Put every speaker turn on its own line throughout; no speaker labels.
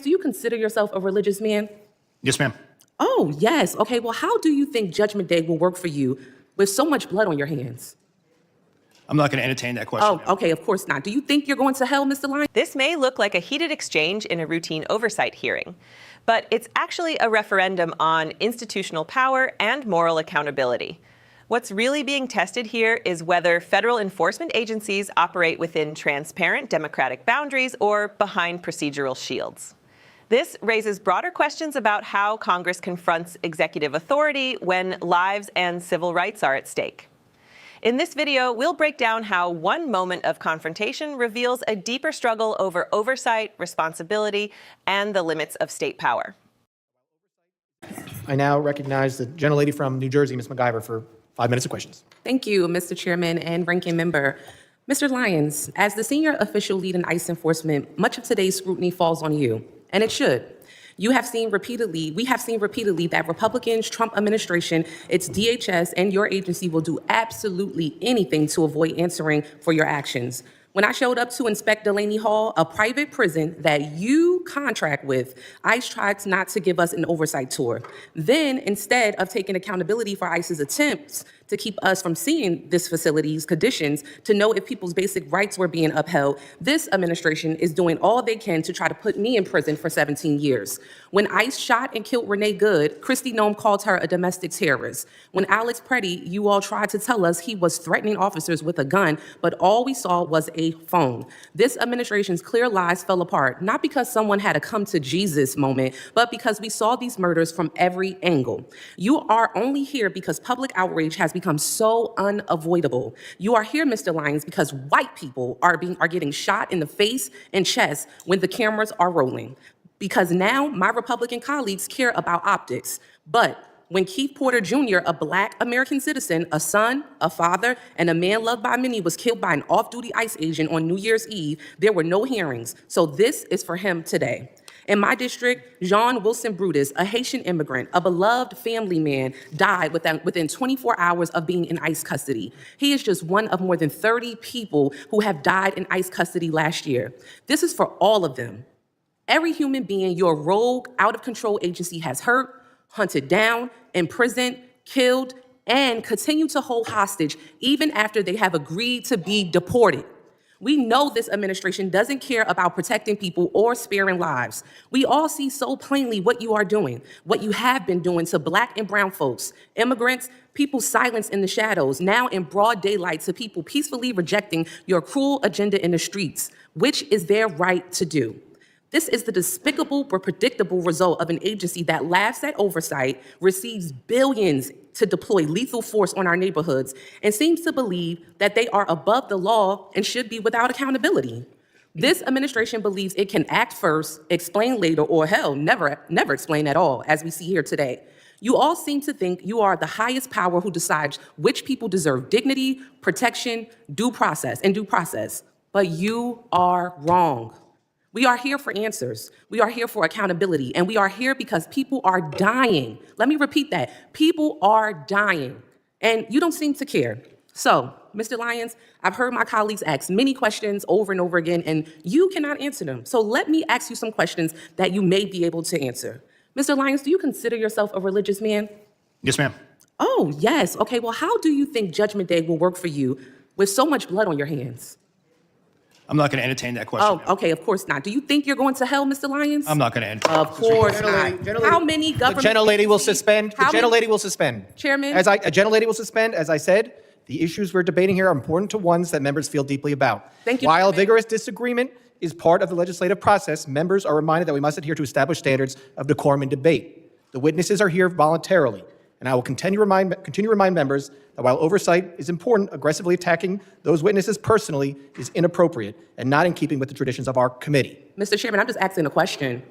Do you consider yourself a religious man?
Yes, ma'am.
Oh, yes. Okay, well, how do you think Judgment Day will work for you with so much blood on your hands?
I'm not going to entertain that question.
Oh, okay, of course not. Do you think you're going to hell, Mr. Lyons?
This may look like a heated exchange in a routine oversight hearing, but it's actually a referendum on institutional power and moral accountability. What's really being tested here is whether federal enforcement agencies operate within transparent democratic boundaries or behind procedural shields. This raises broader questions about how Congress confronts executive authority when lives and civil rights are at stake. In this video, we'll break down how one moment of confrontation reveals a deeper struggle over oversight, responsibility, and the limits of state power.
I now recognize the gentlelady from New Jersey, Ms. McIver, for 5 minutes of questions.
Thank you, Mr. Chairman and Ranking Member. Mr. Lyons, as the senior official lead in ICE enforcement, much of today's scrutiny falls on you, and it should. We have seen repeatedly that Republicans, Trump administration, its DHS, and your agency will do absolutely anything to avoid answering for your actions. When I showed up to inspect Delaney Hall, a private prison that you contract with, ICE tried not to give us an oversight tour. Then, instead of taking accountability for ICE's attempts to keep us from seeing this facility's conditions to know if people's basic rights were being upheld, this administration is doing all they can to try to put me in prison for 17 years. When ICE shot and killed Renee Good, Kristi Noem called her a domestic terrorist. When Alex Preddy, you all tried to tell us he was threatening officers with a gun, but all we saw was a phone. This administration's clear lies fell apart, not because someone had a come to Jesus moment, but because we saw these murders from every angle. You are only here because public outrage has become so unavoidable. You are here, Mr. Lyons, because white people are getting shot in the face and chest when the cameras are rolling. Because now my Republican colleagues care about optics. But when Keith Porter Jr., a Black American citizen, a son, a father, and a man loved by many was killed by an off-duty ICE agent on New Year's Eve, there were no hearings. So this is for him today. In my district, Jean Wilson Brutus, a Haitian immigrant, a beloved family man, died within 24 hours of being in ICE custody. He is just one of more than 30 people who have died in ICE custody last year. This is for all of them. Every human being your rogue, out-of-control agency has hurt, hunted down, imprisoned, killed, and continue to hold hostage even after they have agreed to be deported. We know this administration doesn't care about protecting people or sparing lives. We all see so plainly what you are doing, what you have been doing to Black and brown folks, immigrants, people silenced in the shadows, now in broad daylight to people peacefully rejecting your cruel agenda in the streets, which is their right to do. This is the despicable but predictable result of an agency that laughs at oversight, receives billions to deploy lethal force on our neighborhoods, and seems to believe that they are above the law and should be without accountability. This administration believes it can act first, explain later, or hell, never explain at all, as we see here today. You all seem to think you are the highest power who decides which people deserve dignity, protection, due process, but you are wrong. We are here for answers. We are here for accountability. And we are here because people are dying. Let me repeat that. People are dying. And you don't seem to care. So, Mr. Lyons, I've heard my colleagues ask many questions over and over again, and you cannot answer them. So let me ask you some questions that you may be able to answer. Mr. Lyons, do you consider yourself a religious man?
Yes, ma'am.
Oh, yes. Okay, well, how do you think Judgment Day will work for you with so much blood on your hands?
I'm not going to entertain that question.
Oh, okay, of course not. Do you think you're going to hell, Mr. Lyons?
I'm not going to entertain.
Of course not. How many government
The gentlelady will
agencies-
suspend. The
how many-
gentlelady will suspend.
Chairman?
A gentlelady will suspend. As I said, the issues we're debating here are important to ones that members feel deeply about.
Thank you,
While
Chairman.
vigorous disagreement is part of the legislative process, members are reminded that we must adhere to established standards of decorum and debate. The witnesses are here voluntarily, and I will continue to remind members that while oversight is important, aggressively attacking those witnesses personally is inappropriate and not in keeping with the traditions of our committee.
Mr. Chairman, I'm just asking a question.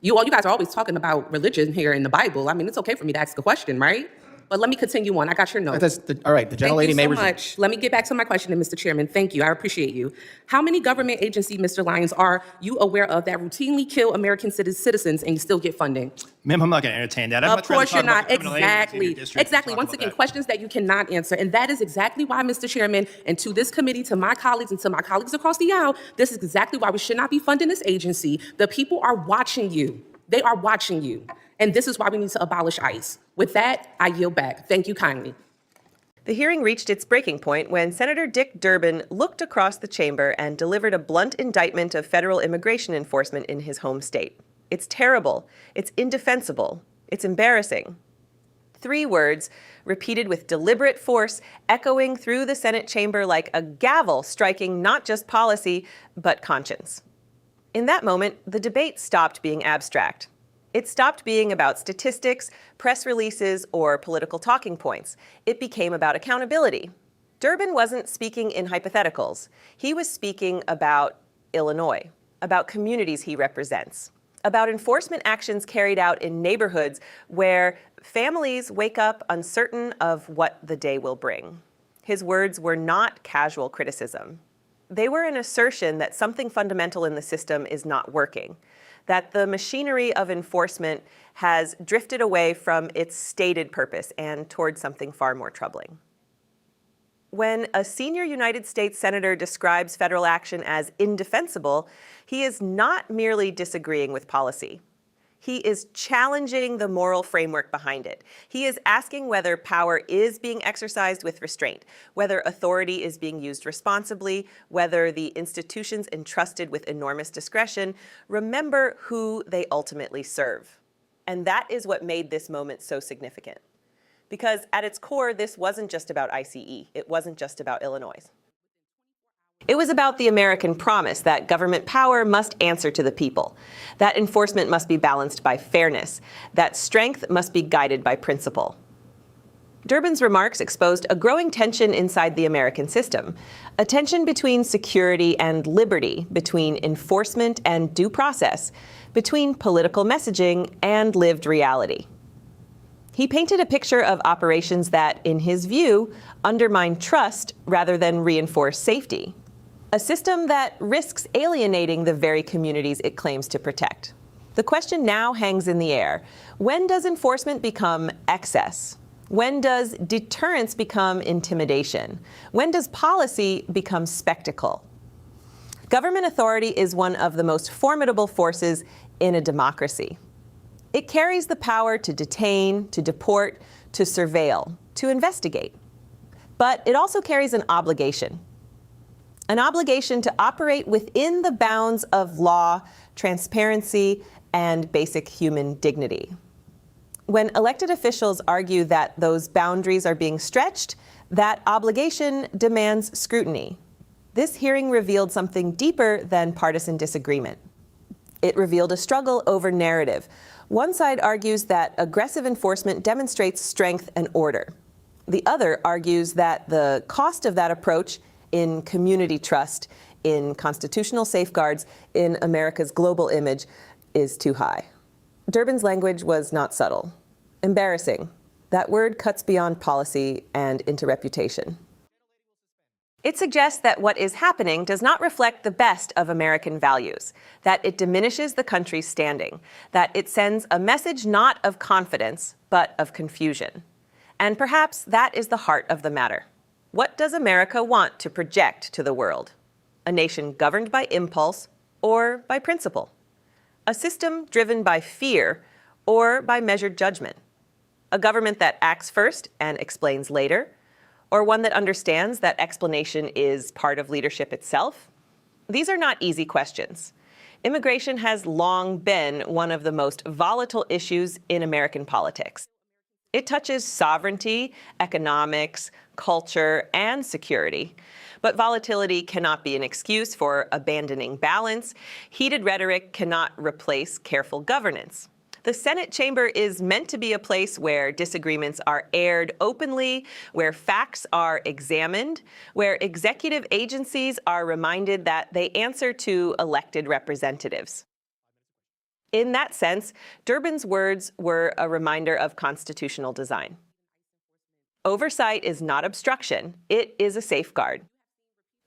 You guys are always talking about religion here in the Bible. I mean, it's okay for me to ask a question, right? But let me continue on. I got your note.
All right, the gentlelady may
Thank you so
resume.
much. Let me get back to my question, Mr. Chairman. Thank you. I appreciate you. How many government agencies, Mr. Lyons, are you aware of that routinely kill American citizens and you still get funding?
Ma'am, I'm not going to entertain that.
Of course you're not.
Exactly.
Exactly. Once again, questions that you cannot answer. And that is exactly why, Mr. Chairman, and to this committee, to my colleagues, and to my colleagues across the aisle, this is exactly why we should not be funding this agency. The people are watching you. They are watching you. And this is why we need to abolish ICE. With that, I yield back. Thank you kindly.
The hearing reached its breaking point when Senator Dick Durbin looked across the chamber and delivered a blunt indictment of federal immigration enforcement in his home state. It's terrible. It's indefensible. It's embarrassing. 3 words, repeated with deliberate force, echoing through the Senate chamber like a gavel striking not just policy, but conscience. In that moment, the debate stopped being abstract. It stopped being about statistics, press releases, or political talking points. It became about accountability. Durbin wasn't speaking in hypotheticals. He was speaking about Illinois, about communities he represents, about enforcement actions carried out in neighborhoods where families wake up uncertain of what the day will bring. His words were not casual criticism. They were an assertion that something fundamental in the system is not working, that the machinery of enforcement has drifted away from its stated purpose and towards something far more troubling. When a senior United States senator describes federal action as indefensible, he is not merely disagreeing with policy. He is challenging the moral framework behind it. He is asking whether power is being exercised with restraint, whether authority is being used responsibly, whether the institutions entrusted with enormous discretion remember who they ultimately serve. And that is what made this moment so significant. Because at its core, this wasn't just about ICE. It wasn't just about Illinois. It was about the American promise that government power must answer to the people, that enforcement must be balanced by fairness, that strength must be guided by principle. Durbin's remarks exposed a growing tension inside the American system, a tension between security and liberty, between enforcement and due process, between political messaging and lived reality. He painted a picture of operations that, in his view, undermine trust rather than reinforce safety. A system that risks alienating the very communities it claims to protect. The question now hangs in the air. When does enforcement become excess? When does deterrence become intimidation? When does policy become spectacle? Government authority is one of the most formidable forces in a democracy. It carries the power to detain, to deport, to surveil, to investigate. But it also carries an obligation to operate within the bounds of law, transparency, and basic human dignity. When elected officials argue that those boundaries are being stretched, that obligation demands scrutiny. This hearing revealed something deeper than partisan disagreement. It revealed a struggle over narrative. One side argues that aggressive enforcement demonstrates strength and order. The other argues that the cost of that approach in community trust, in constitutional safeguards, in America's global image is too high. Durbin's language was not subtle. Embarrassing. That word cuts beyond policy and into reputation. It suggests that what is happening does not reflect the best of American values, that it diminishes the country's standing, that it sends a message not of confidence, but of confusion. And perhaps that is the heart of the matter. What does America want to project to the world? A nation governed by impulse or by principle? A system driven by fear or by measured judgment? A government that acts first and explains later? Or one that understands that explanation is part of leadership itself? These are not easy questions. Immigration has long been one of the most volatile issues in American politics. It touches sovereignty, economics, culture, and security. But volatility cannot be an excuse for abandoning balance. Heated rhetoric cannot replace careful governance. The Senate chamber is meant to be a place where disagreements are aired openly, where facts are examined, where executive agencies are reminded that they answer to elected representatives. In that sense, Durbin's words were a reminder of constitutional design. Oversight is not obstruction, it is a safeguard.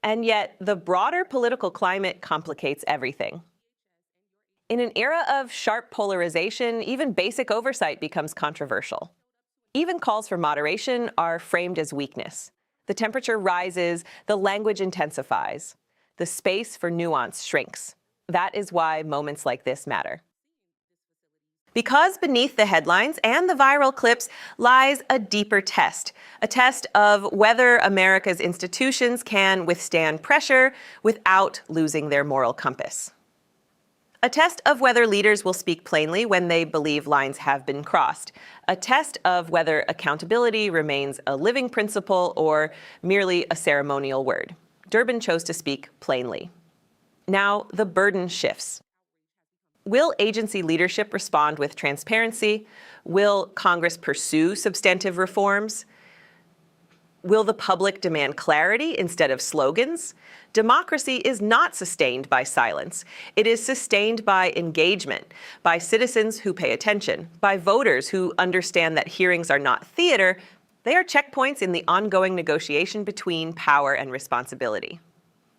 And yet, the broader political climate complicates everything. In an era of sharp polarization, even basic oversight becomes controversial. Even calls for moderation are framed as weakness. The temperature rises, the language intensifies. The space for nuance shrinks. That is why moments like this matter. Because beneath the headlines and the viral clips lies a deeper test, a test of whether America's institutions can withstand pressure without losing their moral compass. A test of whether leaders will speak plainly when they believe lines have been crossed. A test of whether accountability remains a living principle or merely a ceremonial word. Durbin chose to speak plainly. Now, the burden shifts. Will agency leadership respond with transparency? Will Congress pursue substantive reforms? Will the public demand clarity instead of slogans? Democracy is not sustained by silence. It is sustained by engagement, by citizens who pay attention, by voters who understand that hearings are not theater. They are checkpoints in the ongoing negotiation between power and responsibility.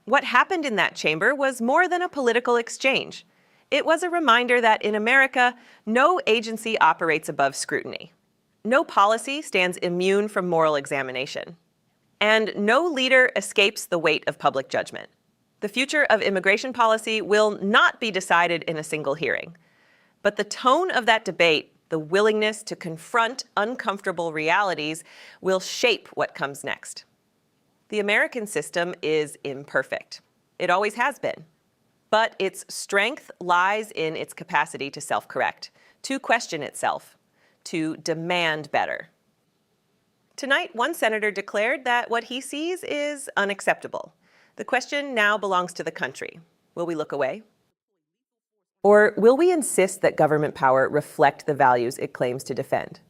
What happened in that chamber was more than a political exchange. It was a reminder that in America, no agency operates above scrutiny. No policy stands immune from moral examination. And no leader escapes the weight of public judgment. The future of immigration policy will not be decided in a single hearing. But the tone of that debate, the willingness to confront uncomfortable realities, will shape what comes next. The American system is imperfect. It always has been. But its strength lies in its capacity to self-correct, to question itself, to demand better. Tonight, one senator declared that what he sees is unacceptable. The question now belongs to the country. Will we look away? Or will we insist that government power reflect the values it claims to defend?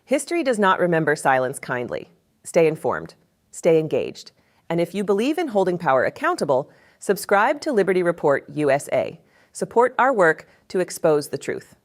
History does not remember silence kindly. Stay informed. Stay engaged. And if you believe in holding power accountable, subscribe to Liberty Report USA. Support our work to expose the truth.